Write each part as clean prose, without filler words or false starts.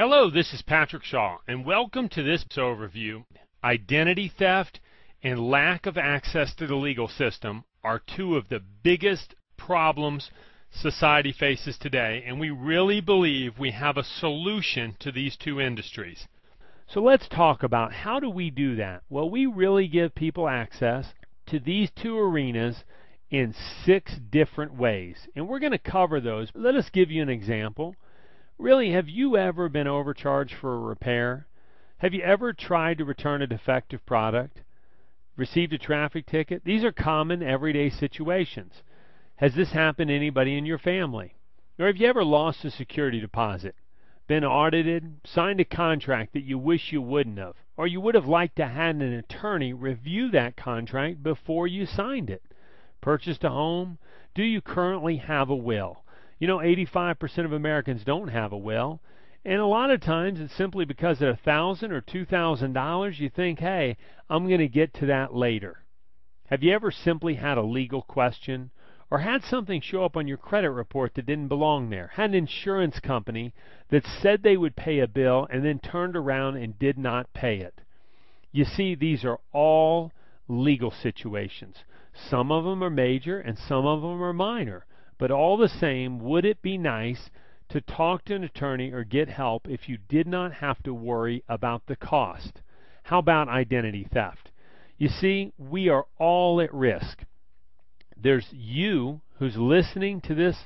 Hello, this is Patrick Shaw, and welcome to this overview. Identity theft and lack of access to the legal system are two of the biggest problems society faces today, and we really believe we have a solution to these two industries. So let's talk about how do we do that? Well, we really give people access to these two arenas in 6 different ways, and we're going to cover those. Let us give you an example. Really, have you ever been overcharged for a repair? Have you ever tried to return a defective product? Received a traffic ticket? These are common everyday situations. Has this happened to anybody in your family? Or have you ever lost a security deposit? Been audited? Signed a contract that you wish you wouldn't have? Or you would have liked to have an attorney review that contract before you signed it? Purchased a home? Do you currently have a will? You know, 85% of Americans don't have a will, and a lot of times it's simply because at $1,000 or $2,000 you think, hey, I'm going to get to that later. Have you ever simply had a legal question or had something show up on your credit report that didn't belong there? Had an insurance company that said they would pay a bill and then turned around and did not pay it? You see, these are all legal situations. Some of them are major and some of them are minor. But all the same, would it be nice to talk to an attorney or get help if you did not have to worry about the cost? How about identity theft? You see, we are all at risk. There's you who's listening to this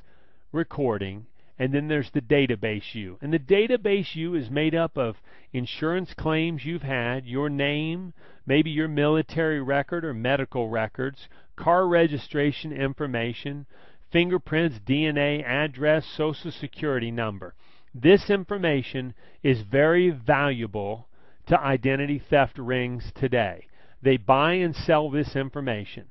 recording, and then there's the database you. And the database you is made up of insurance claims you've had, your name, maybe your military record or medical records, car registration information, fingerprints, DNA, address, social security number. This information is very valuable to identity theft rings today. They buy and sell this information.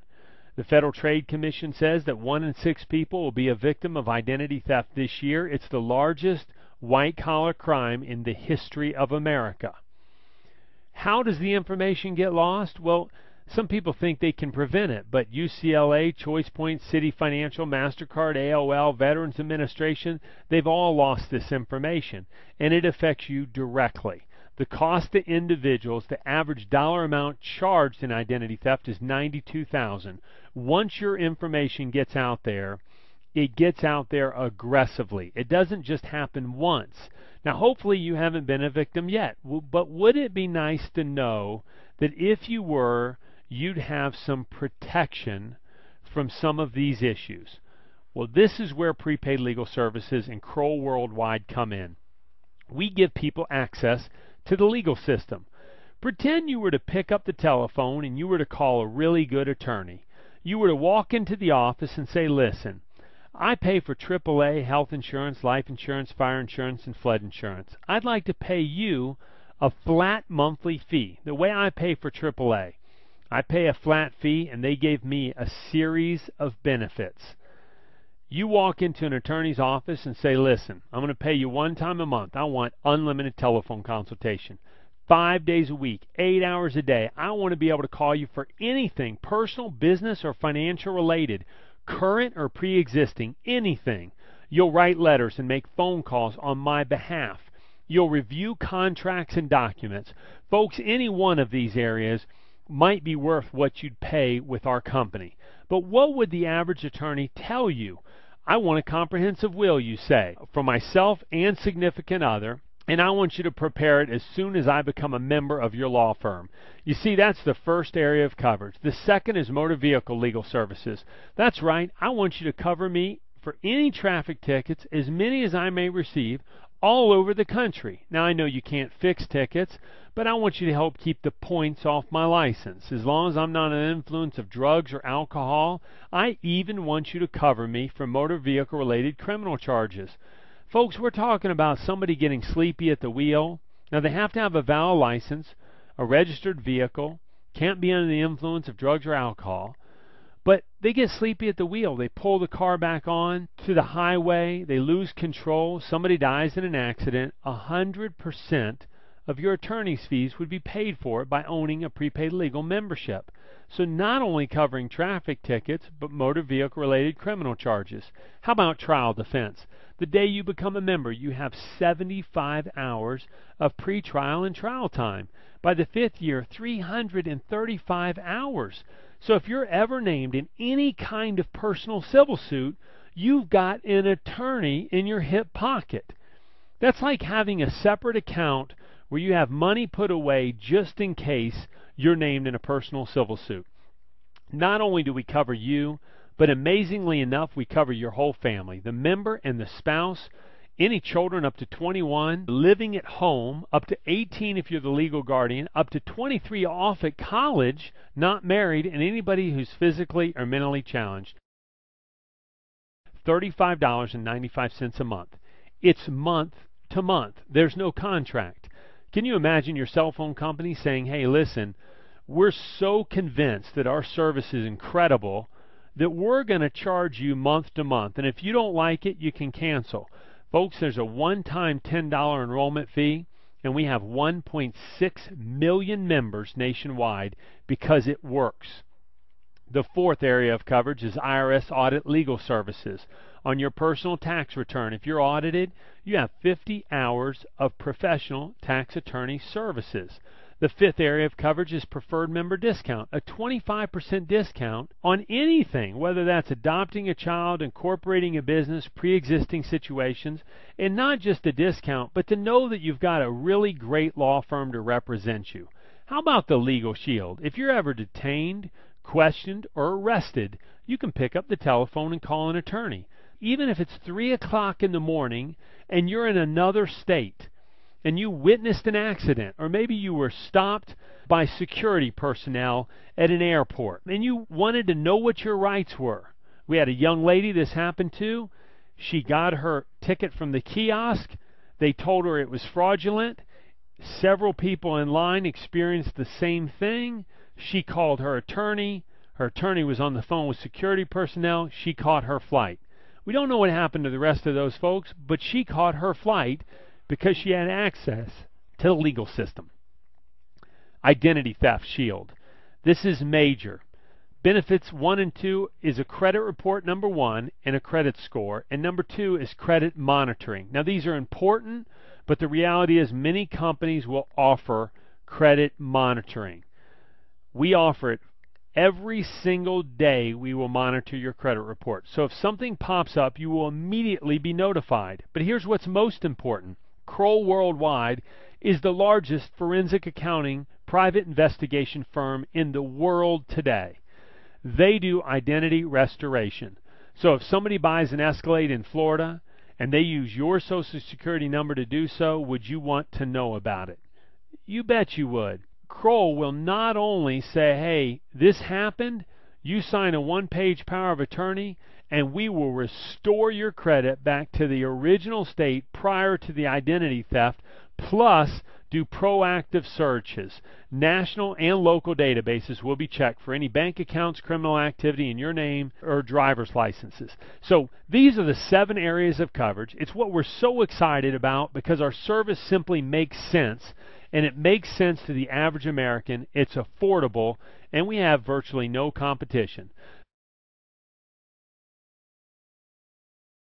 The Federal Trade Commission says that 1 in 6 people will be a victim of identity theft this year. It's the largest white-collar crime in the history of America. How does the information get lost? Well, some people think they can prevent it, but UCLA, ChoicePoint, Citi Financial, MasterCard, AOL, Veterans Administration, they've all lost this information, and it affects you directly. The cost to individuals, the average dollar amount charged in identity theft is $92,000. Once your information gets out there, it gets out there aggressively. It doesn't just happen once. Now, hopefully you haven't been a victim yet, but would it be nice to know that if you were, you'd have some protection from some of these issues? Well, this is where Prepaid Legal Services and Kroll Worldwide come in. We give people access to the legal system. Pretend you were to pick up the telephone and you were to call a really good attorney. You were to walk into the office and say, listen, I pay for AAA health insurance, life insurance, fire insurance, and flood insurance. I'd like to pay you a flat monthly fee, the way I pay for AAA. I pay a flat fee, and they gave me a series of benefits. You walk into an attorney's office and say, listen, I'm going to pay you one time a month. I want unlimited telephone consultation, 5 days a week, 8 hours a day. I want to be able to call you for anything, personal, business, or financial related, current or pre-existing, anything. You'll write letters and make phone calls on my behalf. You'll review contracts and documents. Folks, any one of these areas might be worth what you'd pay with our company. But what would the average attorney tell you? I want a comprehensive will, you say, for myself and significant other, and I want you to prepare it as soon as I become a member of your law firm. You see, that's the first area of coverage. The second is motor vehicle legal services. That's right, I want you to cover me for any traffic tickets, as many as I may receive, all over the country. Now, I know you can't fix tickets, but I want you to help keep the points off my license. As long as I'm not under the influence of drugs or alcohol, I even want you to cover me for motor vehicle related criminal charges. Folks, we're talking about somebody getting sleepy at the wheel. Now, they have to have a valid license, a registered vehicle, can't be under the influence of drugs or alcohol. But they get sleepy at the wheel. They pull the car back on to the highway. They lose control. Somebody dies in an accident. 100% of your attorney's fees would be paid for by owning a prepaid legal membership. So not only covering traffic tickets, but motor vehicle related criminal charges. How about trial defense? The day you become a member, you have 75 hours of pre-trial and trial time. By the 5th year, 335 hours. So if you're ever named in any kind of personal civil suit, you've got an attorney in your hip pocket. That's like having a separate account where you have money put away just in case you're named in a personal civil suit. Not only do we cover you, but amazingly enough, we cover your whole family, the member and the spouse, any children up to 21, living at home, up to 18 if you're the legal guardian, up to 23 off at college, not married, and anybody who's physically or mentally challenged. $35.95 a month. It's month to month. There's no contract. Can you imagine your cell phone company saying, hey, listen, we're so convinced that our service is incredible that we're going to charge you month to month, and if you don't like it, you can cancel. Folks, there's a one-time $10 enrollment fee, and we have 1.6 million members nationwide because it works. The fourth area of coverage is IRS audit legal services. On your personal tax return, if you're audited, you have 50 hours of professional tax attorney services. The fifth area of coverage is preferred member discount, a 25% discount on anything, whether that's adopting a child, incorporating a business, pre-existing situations, and not just a discount, but to know that you've got a really great law firm to represent you. How about the Legal Shield? If you're ever detained, questioned, or arrested, you can pick up the telephone and call an attorney. Even if it's 3 o'clock in the morning and you're in another state, and you witnessed an accident, or maybe you were stopped by security personnel at an airport, and you wanted to know what your rights were. We had a young lady this happened to. She got her ticket from the kiosk. They told her it was fraudulent. Several people in line experienced the same thing. She called her attorney. Her attorney was on the phone with security personnel. She caught her flight. We don't know what happened to the rest of those folks, but she caught her flight because she had access to the legal system. Identity theft shield. This is major. Benefits 1 and 2 is a credit report, number 1, and a credit score, and number 2 is credit monitoring. Now these are important, but the reality is many companies will offer credit monitoring. We offer it. Every single day we will monitor your credit report. So if something pops up, you will immediately be notified. But here's what's most important. Kroll Worldwide is the largest forensic accounting private investigation firm in the world today. They do identity restoration. So if somebody buys an Escalade in Florida and they use your Social Security number to do so, would you want to know about it? You bet you would. Kroll will not only say, hey, this happened, you sign a one-page power of attorney, and we will restore your credit back to the original state prior to the identity theft, plus do proactive searches. National and local databases will be checked for any bank accounts, criminal activity in your name, or driver's licenses. So these are the 7 areas of coverage. It's what we're so excited about because our service simply makes sense, and it makes sense to the average American. It's affordable, and we have virtually no competition.